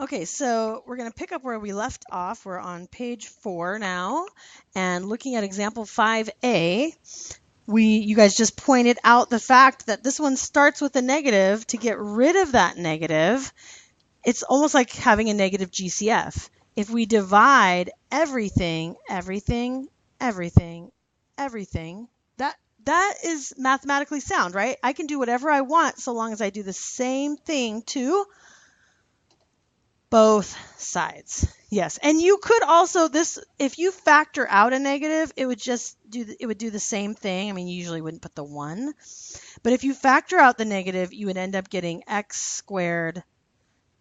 Okay, so we're going to pick up where we left off. We're on page 4 now, and looking at example 5a, you guys just pointed out the fact that this one starts with a negative. To get rid of that negative, it's almost like having a negative GCF. If we divide everything, that is mathematically sound, right? I can do whatever I want so long as I do the same thing to both sides. Yes, and you could also if you factor out a negative, it would do the same thing. I mean, you usually wouldn't put the 1, but if you factor out the negative, you would end up getting x squared.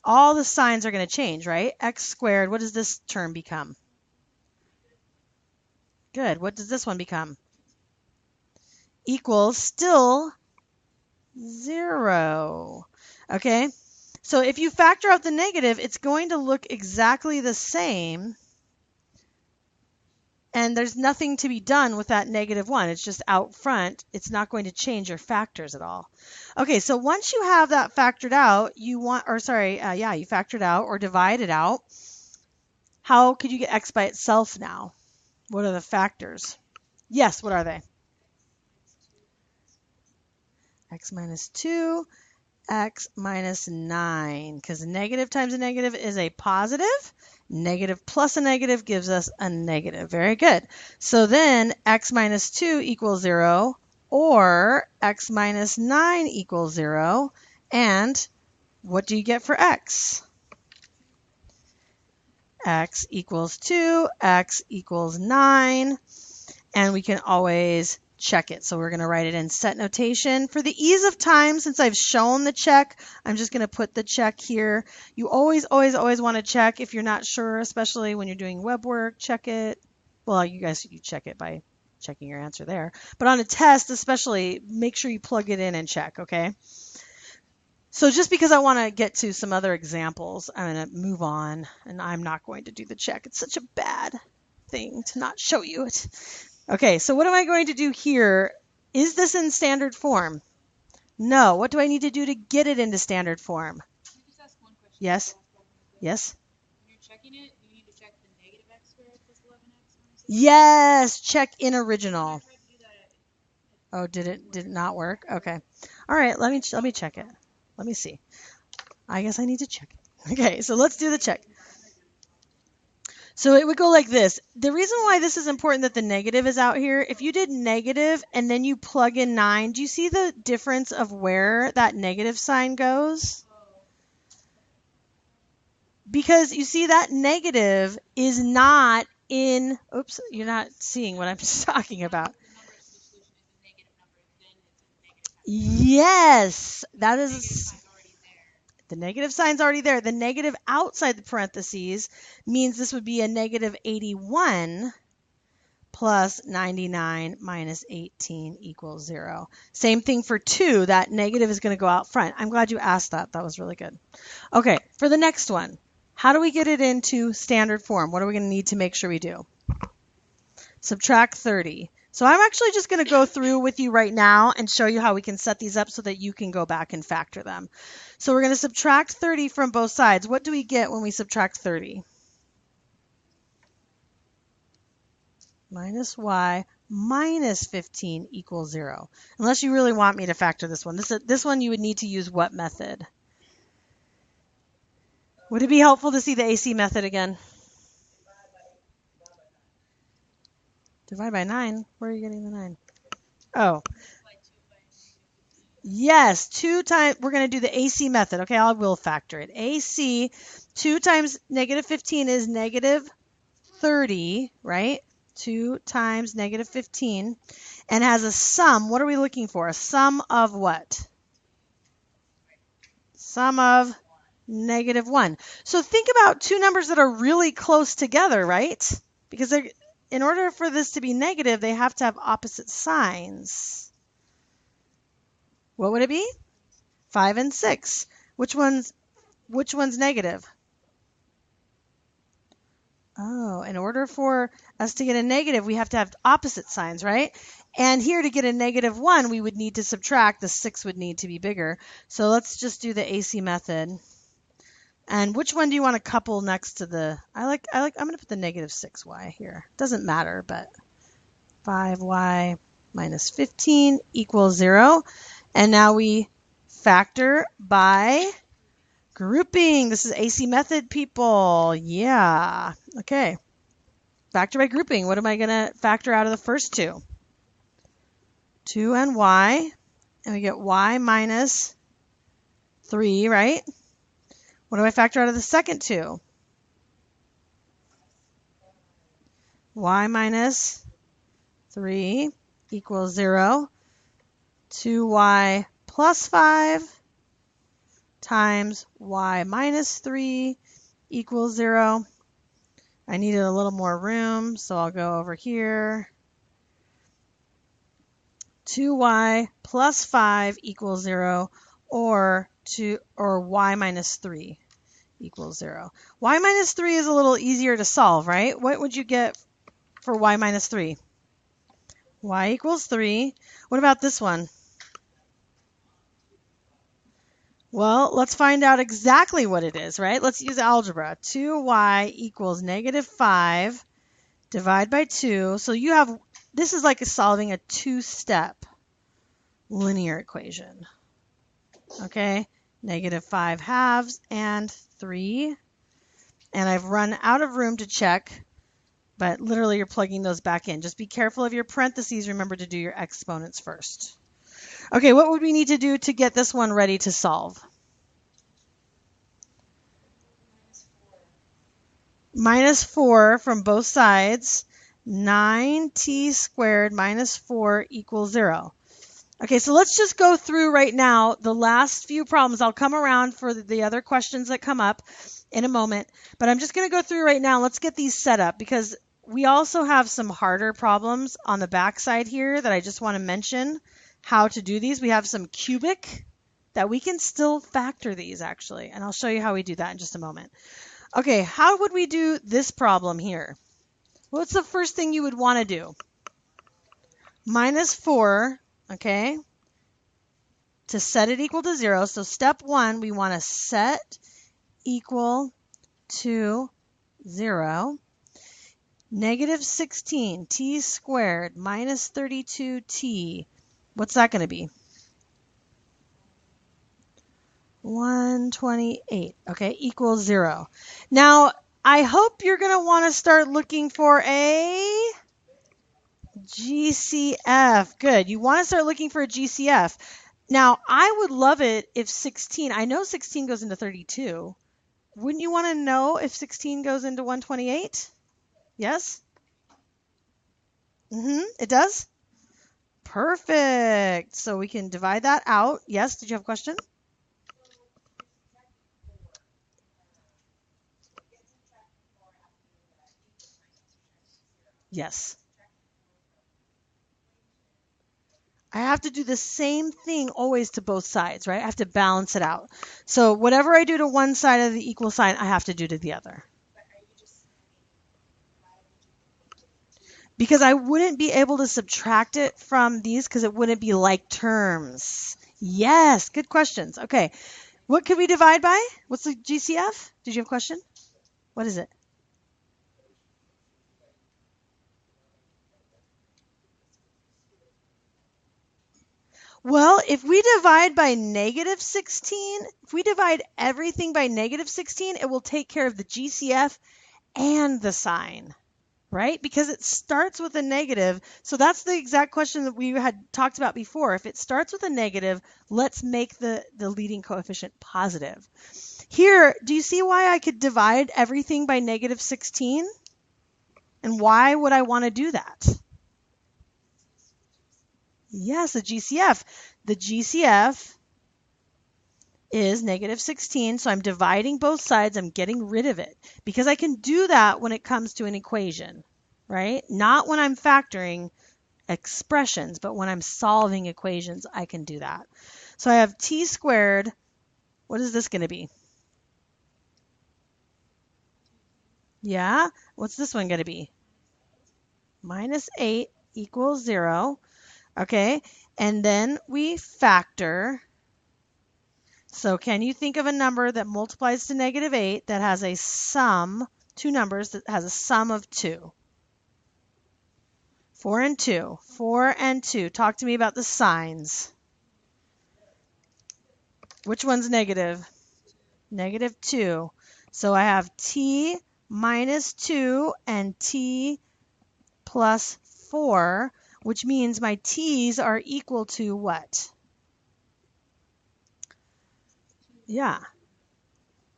All the signs are going to change, right? X squared, what does this term become? Good. What does this one become? Equals still 0. Okay? So if you factor out the negative, it's going to look exactly the same. And there's nothing to be done with that negative 1. It's just out front. It's not going to change your factors at all. Okay, so once you have that factored out, you factored out or divided out. How could you get x by itself now? What are the factors? Yes, what are they? X minus 2, x minus 9, because negative times a negative is a positive. Negative plus a negative gives us a negative. Very good. So then x minus 2 equals 0, or x minus 9 equals 0. And what do you get for x? X equals 2, x equals 9. And we can always check it. So we're going to write it in set notation. For the ease of time, since I've shown the check, I'm just going to put the check here. You always want to check if you're not sure, especially when you're doing web work, check it. Well, you check it by checking your answer there. But on a test, especially, make sure you plug it in and check, okay? So just because I want to get to some other examples, I'm going to move on, and I'm not going to do the check. It's such a bad thing to not show you it. Okay, so what am I going to do here? Is this in standard form? No. What do I need to do to get it into standard form? Can I just ask one question? Yes. Yes. When you're checking it, do you need to check the negative x squared plus 11x minus 8? Yes. Check in original. I tried to do that. Oh, did it not work? Okay. All right. Let me check it. Let me see. I guess I need to check it. Okay. So let's do the check. So it would go like this. The reason why this is important that the negative is out here, if you did negative and then you plug in 9, do you see the difference of where that negative sign goes? Because you see that negative is not in, oops, you're not seeing what I'm talking about. Yes, that is... The negative sign's already there. The negative outside the parentheses means this would be a negative 81 plus 99 minus 18 equals 0. Same thing for 2. That negative is going to go out front. I'm glad you asked that. That was really good. Okay, for the next one, how do we get it into standard form? What are we going to need to make sure we do? Subtract 30. So I'm actually just going to go through with you right now and show you how we can set these up so that you can go back and factor them. So we're going to subtract 30 from both sides. What do we get when we subtract 30? Minus y minus 15 equals 0. Unless you really want me to factor this one. This one you would need to use what method? Would it be helpful to see the AC method again? Divide by 9. Where are you getting the 9? Oh. Yes, 2 times, we're going to do the AC method. Okay, I will factor it. AC, 2 times negative 15 is negative 30, right? 2 times negative 15, and has a sum. What are we looking for? A sum of what? Sum of negative 1. So think about two numbers that are really close together, right? Because in order for this to be negative, they have to have opposite signs. What would it be? 5 and 6. Which one's negative? Oh, in order for us to get a negative, we have to have opposite signs, right? And here to get a negative 1, we would need to subtract. The 6 would need to be bigger. So let's just do the AC method. And which one do you want to couple next to the, I'm going to put the negative 6y here. Doesn't matter, but 5y minus 15 equals 0. And now we factor by grouping. This is AC method, people. Yeah. Okay. Factor by grouping. What am I going to factor out of the first two? 2 and y. And we get y minus 3, right? What do I factor out of the second two? Y minus 3 equals 0. 2y plus 5 times y minus 3 equals 0. I needed a little more room, so I'll go over here. 2y plus 5 equals 0, or y minus 3 equals 0. Y minus 3 is a little easier to solve, right? What would you get for y minus 3? Y equals 3. What about this one? Well, let's find out exactly what it is, right? Let's use algebra. 2y equals negative 5, divide by 2. So you have, this is like solving a two-step linear equation. Okay, negative 5 halves and 3. And I've run out of room to check, but literally you're plugging those back in. Just be careful of your parentheses. Remember to do your exponents first. Okay, what would we need to do to get this one ready to solve? Minus 4 from both sides. 9t squared minus 4 equals 0. Okay, so let's just go through right now the last few problems. I'll come around for the other questions that come up in a moment, but I'm just going to go through right now. Let's get these set up because we also have some harder problems on the back side here that I just want to mention how to do these. We have some cubic that we can still factor these actually, and I'll show you how we do that in just a moment. Okay, how would we do this problem here? What's the first thing you would want to do? Minus 4, okay, to set it equal to 0. So step 1, we want to set equal to 0. Negative 16, t squared minus 32t. What's that going to be? 128, okay, equals 0. Now, I hope you're going to want to start looking for a GCF. Good. You want to start looking for a GCF. Now, I would love it if 16, I know 16 goes into 32. Wouldn't you want to know if 16 goes into 128? Yes? It does? Perfect. So we can divide that out. Yes, did you have a question? Yes. I have to do the same thing always to both sides, right? I have to balance it out. So whatever I do to one side of the equal sign, I have to do to the other. Because I wouldn't be able to subtract it from these because it wouldn't be like terms. Yes, good questions. Okay, what could we divide by? What's the GCF? Did you have a question? What is it? Well, if we divide by negative 16, if we divide everything by negative 16, it will take care of the GCF and the sign, right? Because it starts with a negative. So that's the exact question that we had talked about before. If it starts with a negative, let's make the leading coefficient positive. Here, do you see why I could divide everything by negative 16? And why would I want to do that? Yes, the GCF. The GCF is negative 16, so I'm dividing both sides. I'm getting rid of it because I can do that when it comes to an equation, right? Not when I'm factoring expressions, but when I'm solving equations, I can do that. So I have t squared. What is this going to be? Yeah, what's this one going to be? Minus 8 equals 0. Okay, and then we factor So can you think of a number that multiplies to -8 that has a sum, two numbers that has a sum of 2? 4 and 2. 4 and 2. Talk to me about the signs. Which one's negative? -2. So I have t minus 2 and t plus 4, which means my t's are equal to what? Yeah,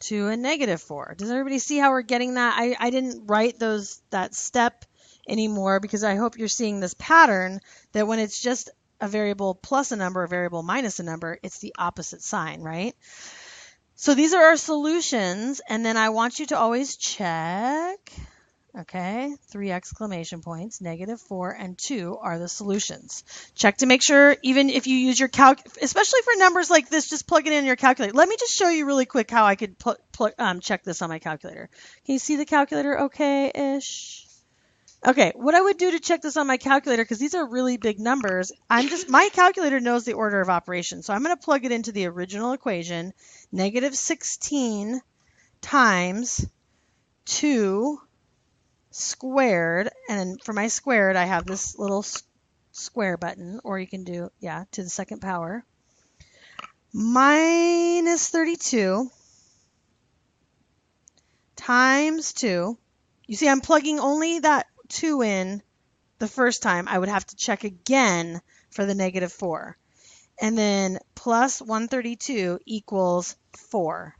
2 and -4. Does everybody see how we're getting that? I didn't write that step anymore because I hope you're seeing this pattern that when it's just a variable plus a number, a variable minus a number, it's the opposite sign, right? So these are our solutions, and then I want you to always check. Okay, 3 exclamation points, -4 and 2 are the solutions. Check to make sure, even if you use your especially for numbers like this, just plug it in your calculator. Let me just show you really quick how I could check this on my calculator. Can you see the calculator okay-ish? Okay, what I would do to check this on my calculator, because these are really big numbers, my calculator knows the order of operations. So I'm going to plug it into the original equation, -16 times 2 squared, and for my squared, I have this little square button, or you can do, to the second power, minus 32 times 2. You see, I'm plugging only that 2 in the first time. I would have to check again for the -4. And then plus 132 equals 4.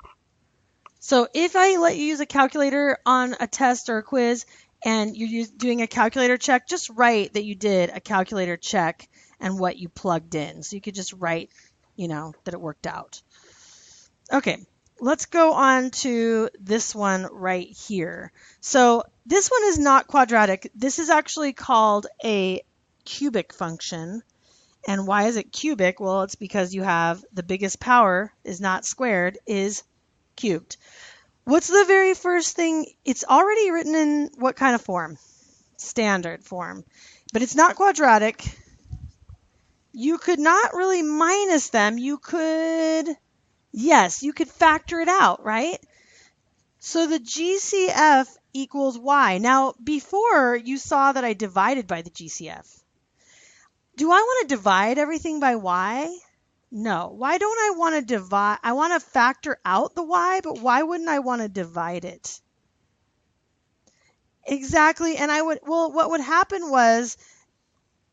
So if I let you use a calculator on a test or a quiz and you're doing a calculator check, just write that you did a calculator check and what you plugged in. So you could just write, that it worked out. Okay, let's go on to this one right here. So this one is not quadratic. This is actually called a cubic function. And why is it cubic? Well, it's because you have the biggest power is not squared, is cubed. What's the very first thing? It's already written in what kind of form? Standard form. But it's not quadratic. You could not really minus them. You could factor it out, right? So the GCF equals y. Now, before you saw that I divided by the GCF. Do I want to divide everything by y? No. Why don't I want to divide? I want to factor out the y, but why wouldn't I want to divide it? Exactly. And what would happen was,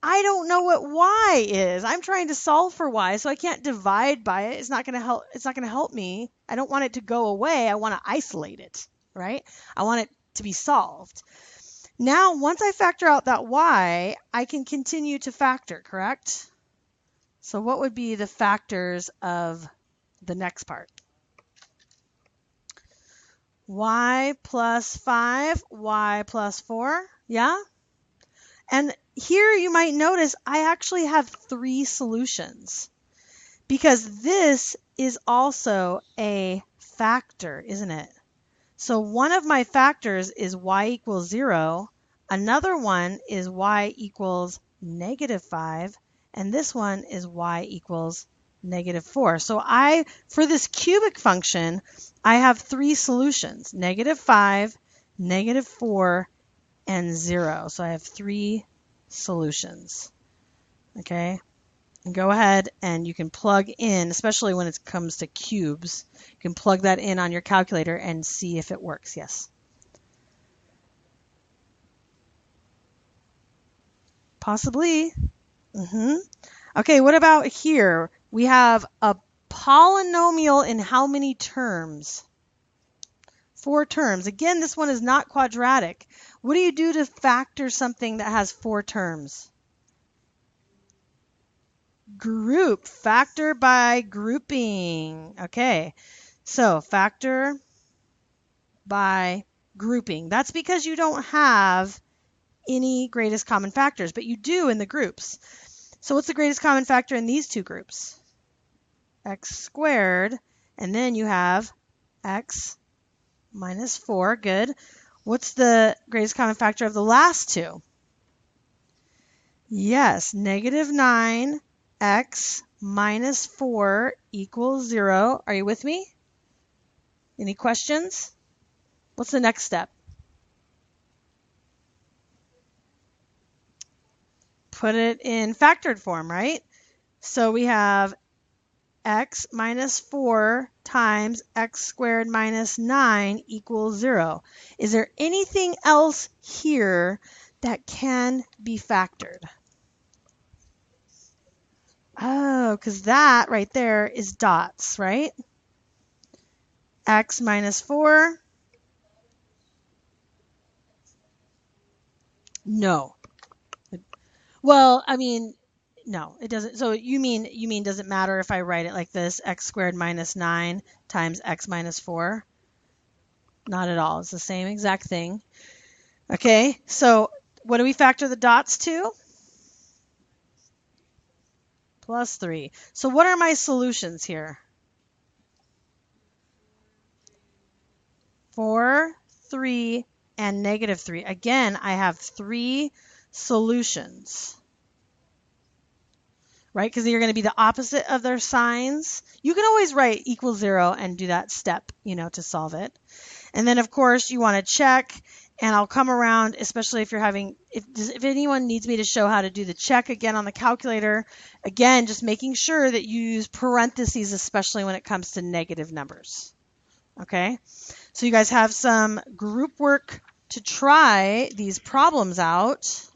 I don't know what y is. I'm trying to solve for y, so I can't divide by it. It's not going to help me. I don't want it to go away. I want to isolate it, right? I want it to be solved. Now, once I factor out that y, I can continue to factor, correct? So what would be the factors of the next part? Y plus 5, y plus 4, yeah? And here you might notice I actually have 3 solutions because this is also a factor, isn't it? So one of my factors is y equals 0. Another one is y equals -5. And this one is y equals -4. So for this cubic function, I have 3 solutions, -5, -4, and 0. So I have 3 solutions. Okay? And go ahead and you can plug in, especially when it comes to cubes, you can plug that in on your calculator and see if it works. Yes? Possibly. Okay, what about here? We have a polynomial in how many terms? 4 terms. Again, this one is not quadratic. What do you do to factor something that has 4 terms? Group. Factor by grouping. Okay, so factor by grouping. That's because you don't have any greatest common factors, but you do in the groups. So what's the greatest common factor in these 2 groups? X squared, and then you have x minus 4. Good. What's the greatest common factor of the last 2? Yes, -9 x minus 4 equals 0. Are you with me? Any questions? What's the next step? Put it in factored form, right? So we have x minus 4 times x squared minus 9 equals 0. Is there anything else here that can be factored? Oh, because that right there is dots, right? X minus 4. No. Well, I mean, no, it doesn't. So you mean does it matter if I write it like this, x squared minus 9 times x minus 4? Not at all. It's the same exact thing. Okay, so what do we factor the dots to? Plus 3. So what are my solutions here? 4, 3, and negative 3. Again, I have 3 solutions. Right? Because they're going to be the opposite of their signs. You can always write equals 0 and do that step, to solve it. And then, of course, you want to check. And I'll come around, especially if you're having, if anyone needs me to show how to do the check again on the calculator. Again, just making sure that you use parentheses, especially when it comes to negative numbers. Okay? So you guys have some group work to try these problems out.